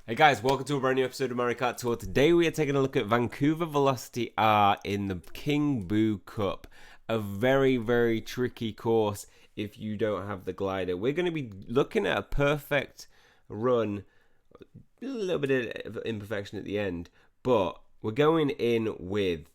Hey guys, welcome to a brand new episode of Mario Kart Tour. Today we are taking a look at Vancouver Velocity R in the King Boo Cup. A very, very tricky course if you don't have the glider. We're going to be looking at a perfect run, a little bit of imperfection at the end, but we're going in with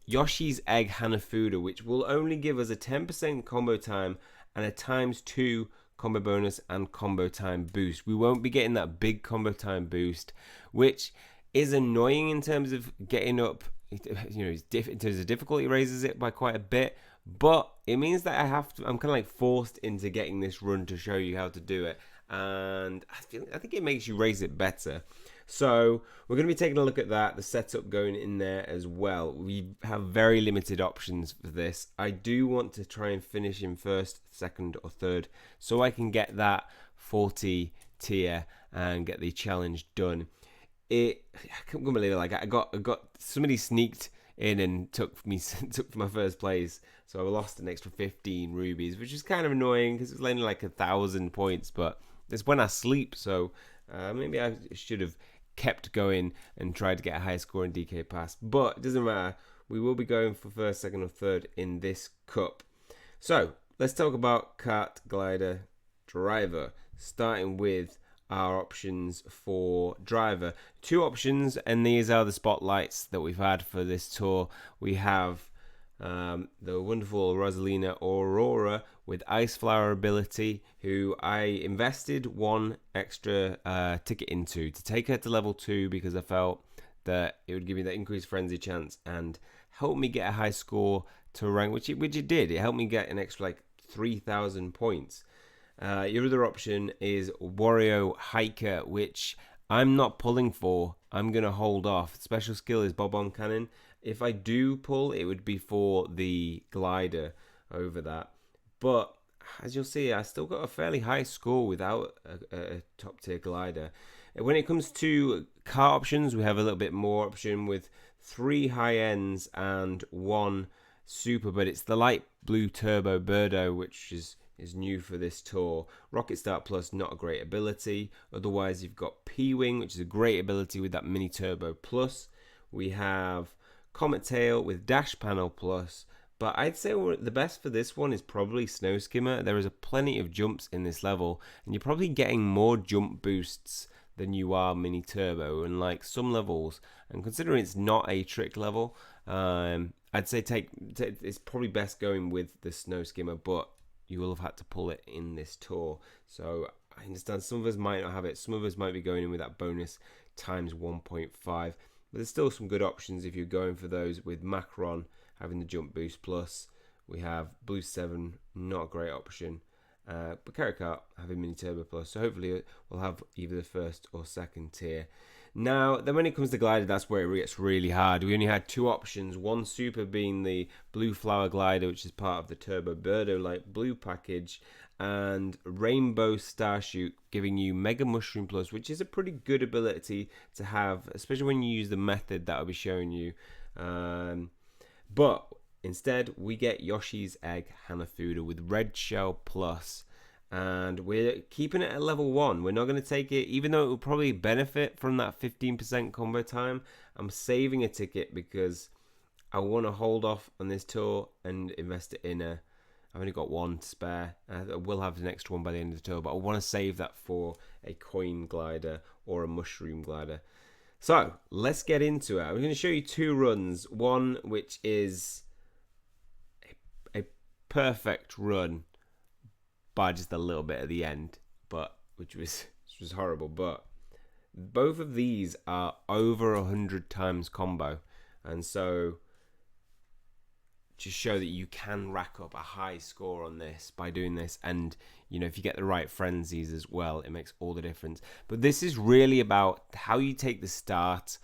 Yoshi's Egg Hanafuda, which will only give us a 10% combo time and a times 2 combo bonus and combo time boost. We won't be getting that big combo time boost, which is annoying in terms of getting up. In terms of difficulty, raises it by quite a bit, but it means that I'm kind of like forced into getting this run to show you how to do it, and I think it makes you raise it better. So we're going to be taking a look at that, the setup going in there as well. We have very limited options for this. I do want to try and finish in first, second or third so I can get that 40 tier and get the challenge done. I can't believe it. Like I got somebody sneaked in and took my first place, so I lost an extra 15 rubies, which is kind of annoying because it's only like 1,000 points. But it's when I sleep, so maybe I should have kept going and tried to get a high score in DK Pass. But it doesn't matter. We will be going for first, second, or third in this cup. So let's talk about Kart Glider Driver, starting with our options for driver. Two options, and these are the spotlights that we've had for this tour. We have the wonderful Rosalina Aurora with Ice Flower ability, who I invested one extra ticket into to take her to level 2 because I felt that it would give me that increased frenzy chance and help me get a high score to rank, which it did. It helped me get an extra like 3,000 points. Your other option is Wario Hiker, which I'm not pulling for. I'm going to hold off. Special skill is Bob-omb Cannon. If I do pull, it would be for the glider over that. But as you'll see, I still got a fairly high score without a top tier glider. When it comes to car options, we have a little bit more option with 3 high ends and 1 super, but it's the light blue turbo Birdo, which is new for this tour. Rocket Start Plus, not a great ability. Otherwise, you've got P-Wing, which is a great ability with that Mini Turbo Plus. We have Comet Tail with Dash Panel Plus. But I'd say the best for this one is probably Snow Skimmer. There is plenty of jumps in this level, and you're probably getting more jump boosts than you are Mini Turbo, and like some levels. And considering it's not a trick level, I'd say it's probably best going with the Snow Skimmer, but you will have had to pull it in this tour. So I understand some of us might not have it. Some of us might be going in with that bonus times 1.5. But there's still some good options if you're going for those, with Macron having the jump boost plus. We have Blue 7, not a great option. But Kart having Mini Turbo Plus. So hopefully we'll have either the first or second tier. Now, then when it comes to glider, that's where it gets really hard. We only had 2 options. One super being the Blue Flower Glider, which is part of the Turbo Birdo Light Blue package, and Rainbow Starchute giving you Mega Mushroom Plus, which is a pretty good ability to have, especially when you use the method that I'll be showing you. But instead, we get Yoshi's Egg Hanafuda with Red Shell Plus. And we're keeping it at level 1. We're not going to take it, even though it will probably benefit from that 15% combo time. I'm saving a ticket because I want to hold off on this tour and invest it in I've only got 1 to spare. I will have the next one by the end of the tour, but I want to save that for a coin glider or a mushroom glider. So let's get into it. I'm going to show you 2 runs. One which is a perfect run by just a little bit at the end, but which was horrible. But both of these are over 100 times combo, and so just show that you can rack up a high score on this by doing this. And if you get the right frenzies as well, it makes all the difference. But this is really about how you take the start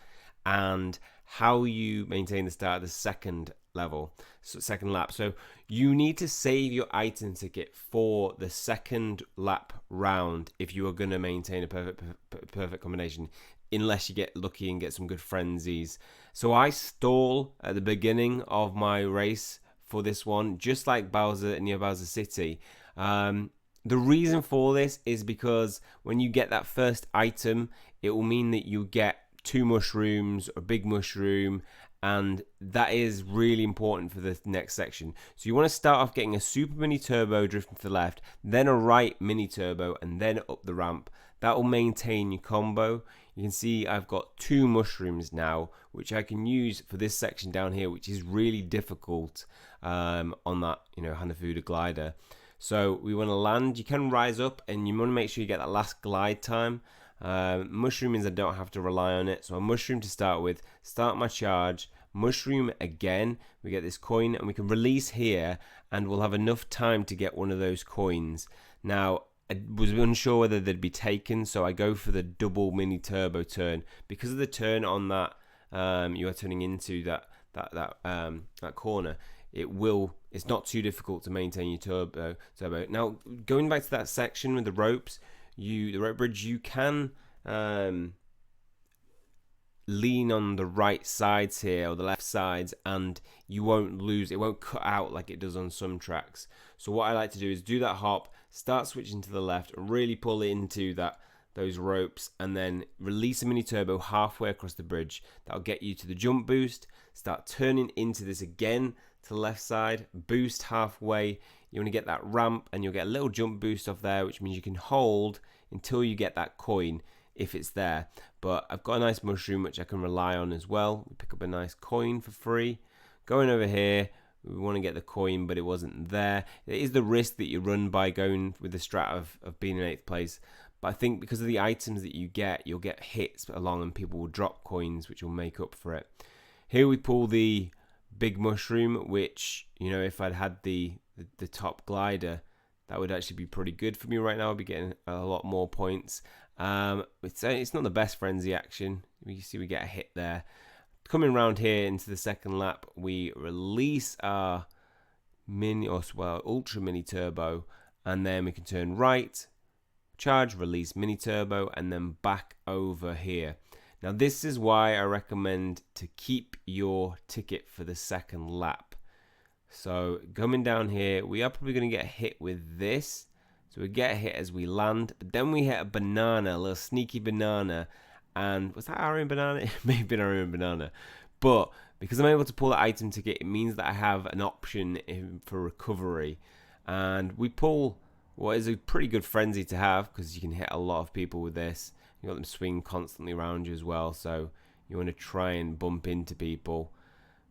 and how you maintain the start at the second lap. So you need to save your item ticket for the second lap round if you are going to maintain a perfect combination, unless you get lucky and get some good frenzies. So I stall at the beginning of my race for this one, just like Bowser near Bowser City. The reason for this is because when you get that first item, it will mean that you get 2 mushrooms, a big mushroom, and that is really important for the next section. So you want to start off getting a super mini turbo drifting to the left, then a right mini turbo, and then up the ramp. That will maintain your combo. You can see I've got 2 mushrooms now, which I can use for this section down here, which is really difficult on that, Hanafuda glider. So we want to land. You can rise up, and you want to make sure you get that last glide time. Mushroom means I don't have to rely on it. So a mushroom to start with, start my charge, mushroom again, we get this coin, and we can release here, and we'll have enough time to get one of those coins. Now, I was unsure whether they'd be taken, so I go for the double mini turbo turn. Because of the turn on that, you are turning into that corner, it's not too difficult to maintain your turbo. Now, going back to that section with the ropes, the rope bridge, you can lean on the right sides here or the left sides, and you won't lose. It won't cut out like it does on some tracks. So what I like to do is do that hop, start switching to the left, really pull into those ropes, and then release a mini turbo halfway across the bridge. That'll get you to the jump boost. Start turning into this again to the left side, boost halfway. You want to get that ramp, and you'll get a little jump boost off there, which means you can hold until you get that coin if it's there. But I've got a nice mushroom which I can rely on as well. We pick up a nice coin for free. Going over here, we want to get the coin, but it wasn't there. It is the risk that you run by going with the strat of being in 8th place. But I think because of the items that you get, you'll get hits along and people will drop coins, which will make up for it. Here we pull the big mushroom, which, if I'd had the top glider, that would actually be pretty good for me right now. I'd be getting a lot more points. It's not the best frenzy action. You see we get a hit there. Coming around here into the second lap, we release our ultra mini turbo, and then we can turn right, charge, release mini turbo, and then back over here. Now this is why I recommend to keep your ticket for the second lap. So coming down here, we are probably going to get hit with this. So we get hit as we land, but then we hit a banana, a little sneaky banana. And was that our own banana? It may have been our own banana. But because I'm able to pull the item ticket, it means that I have an option for recovery. And we pull what is a pretty good frenzy to have, because you can hit a lot of people with this. You got them swing constantly around you as well. So you want to try and bump into people.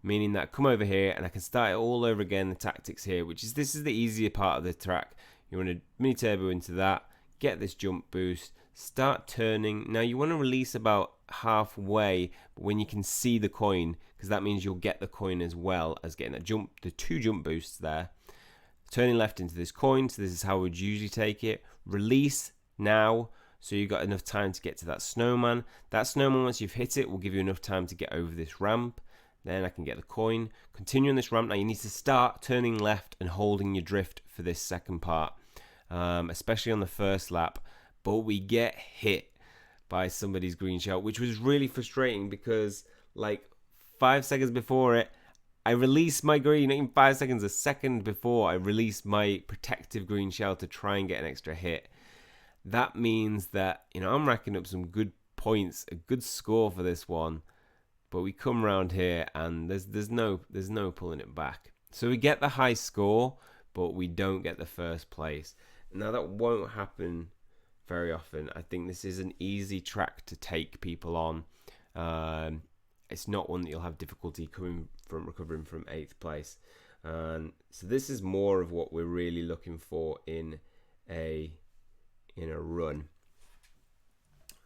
Meaning that come over here and I can start it all over again, the tactics here, this is the easier part of the track. You want to mini turbo into that, get this jump boost, start turning. Now you want to release about halfway when you can see the coin, because that means you'll get the coin as well as getting the 2 jump boosts there. Turning left into this coin, so this is how we'd usually take it. Release now, so you've got enough time to get to that snowman. That snowman, once you've hit it, will give you enough time to get over this ramp. Then I can get the coin. Continue on this ramp. Now you need to start turning left and holding your drift for this second part, especially on the first lap. But we get hit by somebody's green shell, which was really frustrating because like 5 seconds before it, I released my green, in 5 seconds, a second before I released my protective green shell to try and get an extra hit. That means that, I'm racking up some good points, a good score for this one. But we come around here and there's no pulling it back. So we get the high score, but we don't get the first place. Now that won't happen very often. I think this is an easy track to take people on. It's not one that you'll have difficulty recovering from 8th place. So this is more of what we're really looking for in a run.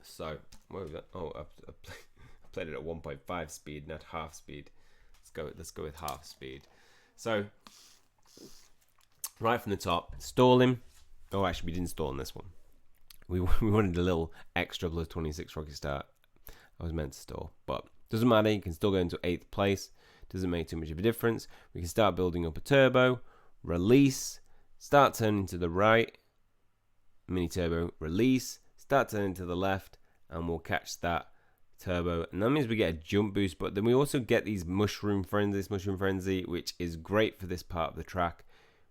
So what was that? Oh, I played it at 1.5 speed, not half speed. Let's go with half speed. So right from the top, stall him. Oh, actually, we didn't stall on this one. We wanted a little extra plus 26 rocket start. I was meant to stall, but doesn't matter. You can still go into 8th place. Doesn't make too much of a difference. We can start building up a turbo, release, start turning to the right, mini turbo, release, start turning to the left, and we'll catch that turbo, and that means we get a jump boost. But then we also get these mushroom frenzy, which is great for this part of the track.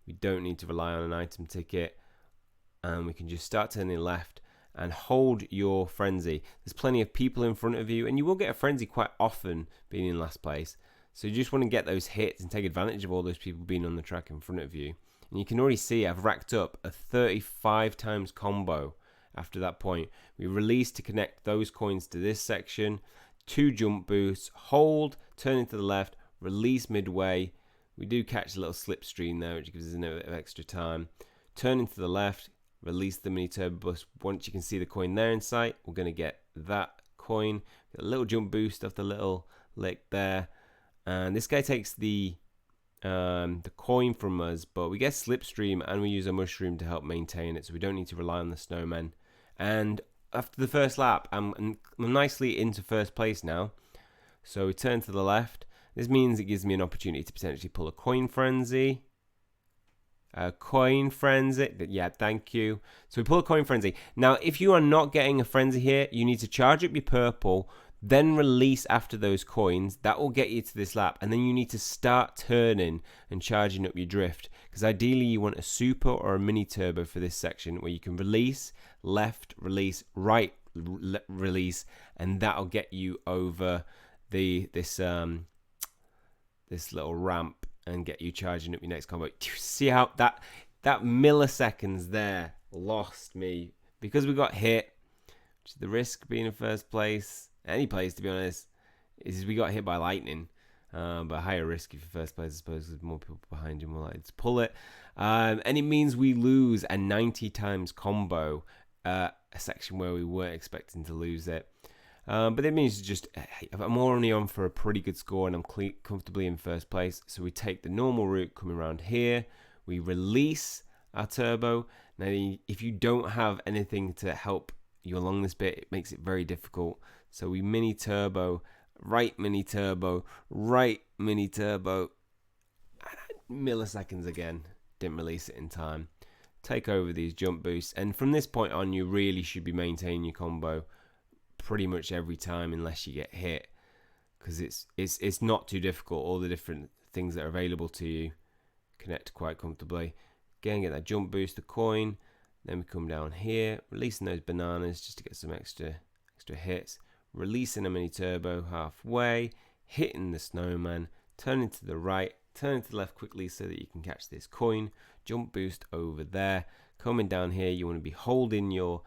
We don't need to rely on an item ticket, and we can just start turning left and hold your frenzy. There's plenty of people in front of you, and you will get a frenzy quite often being in last place. So you just want to get those hits and take advantage of all those people being on the track in front of you. And you can already see I've racked up a 35 times combo after that point. We release to connect those coins to this section. 2 jump boosts, hold, turn into the left, release midway. We do catch a little slipstream there, which gives us a bit of extra time. Turn into the left, release the mini turbo boost. Once you can see the coin there in sight, we're going to get that coin. Get a little jump boost off the little lick there. And this guy takes the coin from us, but we get slipstream and we use a mushroom to help maintain it, so we don't need to rely on the snowmen. And after the first lap, I'm nicely into first place now. So we turn to the left. This means it gives me an opportunity to potentially pull a coin frenzy. Yeah, thank you. So we pull a coin frenzy. Now, if you are not getting a frenzy here, you need to charge up your purple, then release after those coins. That will get you to this lap, and then you need to start turning and charging up your drift, because ideally you want a super or a mini turbo for this section where you can release, left, release, right, release, and that'll get you over this little ramp and get you charging up your next combo. Do you see how that milliseconds there lost me because we got hit? Which is the risk being in first place, any place to be honest, is we got hit by lightning. But higher risk if you're first place, I suppose, with more people behind you, more likely to pull it. And it means we lose a 90 times combo, a section where we weren't expecting to lose it. But it means just I'm only on for a pretty good score, and I'm comfortably in first place. So we take the normal route coming around here. We release our turbo. Now, if you don't have anything to help you along this bit, it makes it very difficult. So we mini turbo, right mini turbo, right mini turbo. Milliseconds again. Didn't release it in time. Take over these jump boosts, and from this point on, you really should be maintaining your combo pretty much every time unless you get hit, because it's not too difficult. All the different things that are available to you connect quite comfortably. Again, get that jump boost, the coin, then we come down here, releasing those bananas just to get some extra hits, releasing a mini turbo halfway, hitting the snowman, turning to the right, turning to the left quickly so that you can catch this coin, jump boost over there. Coming down here, you want to be holding your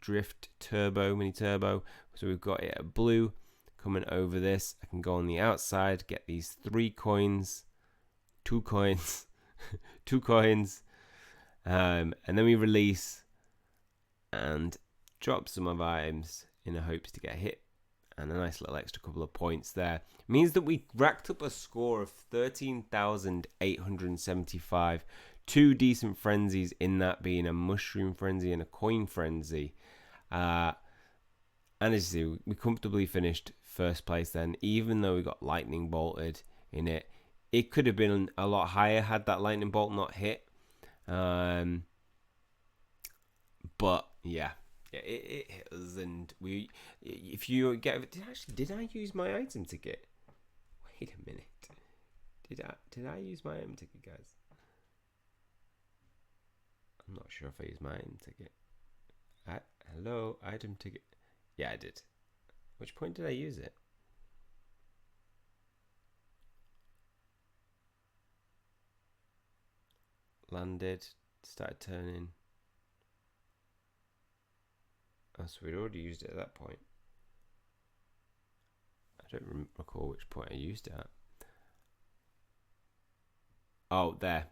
drift turbo, mini turbo. So we've got it at blue. Coming over this, I can go on the outside, get these 2 coins, and then we release and drop some of our items in the hopes to get hit, and a nice little extra couple of points there. It means that we racked up a score of 13,875. 2 decent frenzies in that, being a mushroom frenzy and a coin frenzy. And as you see, we comfortably finished first place then, even though we got lightning bolted in it. It could have been a lot higher had that lightning bolt not hit. But yeah, it hit us, and if you get, did I use my item ticket? Wait a minute. Did I use my item ticket, guys? I'm not sure if I used my item ticket. Hello, item ticket. Yeah, I did. Which point did I use it? Landed, started turning. Oh, so we'd already used it at that point. I don't recall which point I used it at. Oh, there.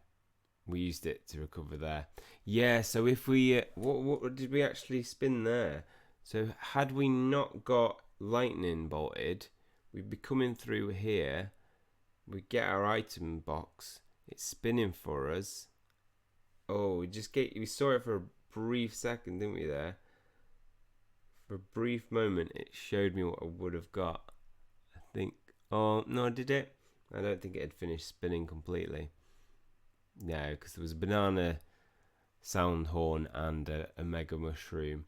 We used it to recover there. Yeah, so if we... what did we actually spin there? So had we not got lightning bolted, we'd be coming through here. We get our item box. It's spinning for us. Oh, we saw it for a brief second, didn't we, there? For a brief moment, it showed me what I would have got. I think... Oh, no, did it? I don't think it had finished spinning completely. No, because there was a banana sound horn and a mega mushroom.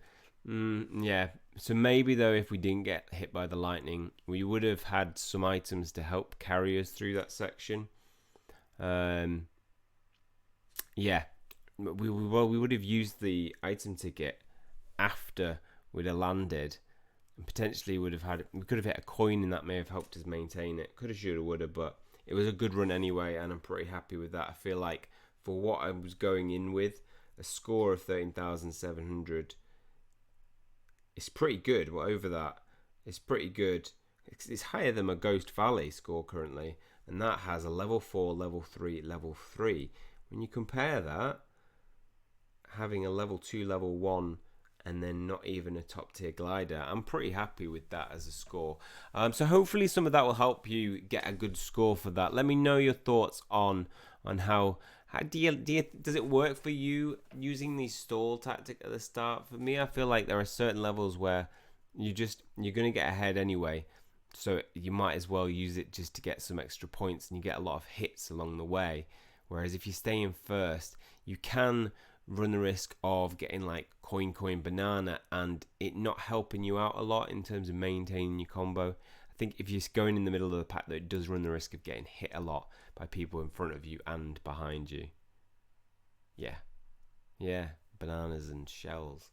Yeah, so maybe though, if we didn't get hit by the lightning, we would have had some items to help carry us through that section. Yeah, we would have used the item ticket after we'd have landed, and potentially we could have hit a coin, and that may have helped us maintain it. Coulda, shoulda, woulda, but it was a good run anyway, and I'm pretty happy with that. I feel like for what I was going in with, a score of 13,700 is pretty good. Well, over that, it's pretty good. It's higher than my Ghost Valley score currently, and that has a level 4, level 3, level 3. When you compare that, having a level 2, level 1, and then not even a top tier glider, I'm pretty happy with that as a score. So hopefully some of that will help you get a good score for that. Let me know your thoughts on how does it work for you using the stall tactic at the start? For me, I feel like there are certain levels where you're gonna get ahead anyway, so you might as well use it just to get some extra points, and you get a lot of hits along the way. Whereas if you stay in first, you can run the risk of getting like coin banana and it not helping you out a lot in terms of maintaining your combo. I think if you're going in the middle of the pack, that it does run the risk of getting hit a lot by people in front of you and behind you. Yeah, bananas and shells.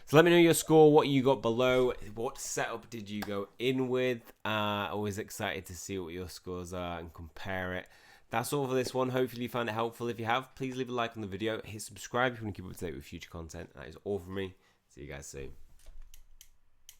So let me know your score, what you got below, what setup did you go in with. Always excited to see what your scores are and compare it. That's all for this one. Hopefully you found it helpful. If you have, please leave a like on the video. Hit subscribe if you want to keep up to date with future content. That is all from me. See you guys soon.